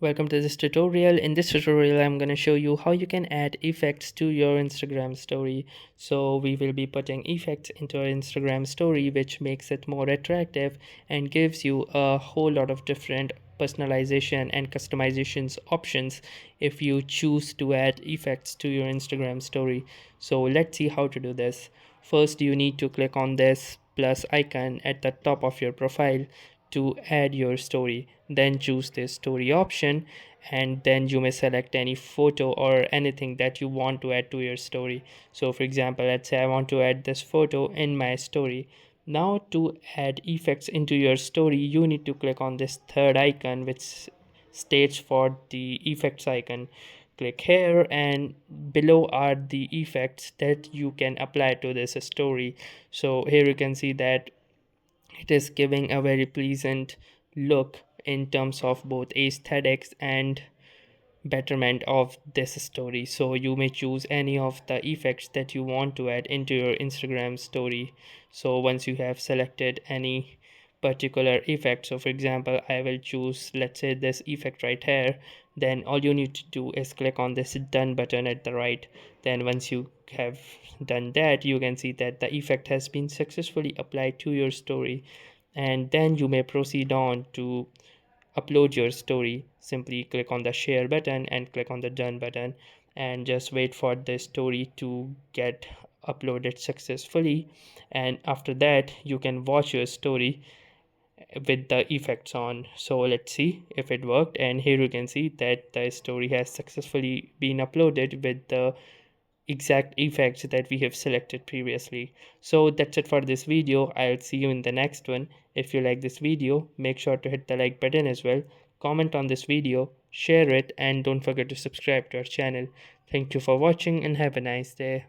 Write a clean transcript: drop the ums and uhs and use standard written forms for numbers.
Welcome to this tutorial. In this tutorial, I'm going to show you how you can add effects to your Instagram story. So we will be putting effects into our Instagram story, which makes it more attractive and gives you a whole lot of different personalization and customizations options if you choose to add effects to your Instagram story. So let's see how to do this. First, you need to click on this plus icon at the top of your profile to add your story. Then choose this story option, and then you may select any photo or anything that you want to add to your story. So for example, let's say I want to add this photo in my story. Now to add effects into your story, you need to click on this third icon which states for the effects icon. Click here, and below are the effects that you can apply to this story. So here you can see that it is giving a very pleasant look in terms of both aesthetics and betterment of this story. So you may choose any of the effects that you want to add into your Instagram story. So once you have selected any particular effect, so for example I will choose, let's say, this effect right here, then all you need to do is click on this done button at the right. Then once you have done that, you can see that the effect has been successfully applied to your story, and then you may proceed on to upload your story. Simply click on the share button and click on the done button, and just wait for the story to get uploaded successfully. And after that you can watch your story with the effects on. So let's see if it worked, and here you can see that the story has successfully been uploaded with the exact effects that we have selected previously. So that's it for this video. I'll see you in the next one. If you like this video, make sure to hit the like button as well, comment on this video, share it, and don't forget to subscribe to our channel. Thank you for watching and have a nice day.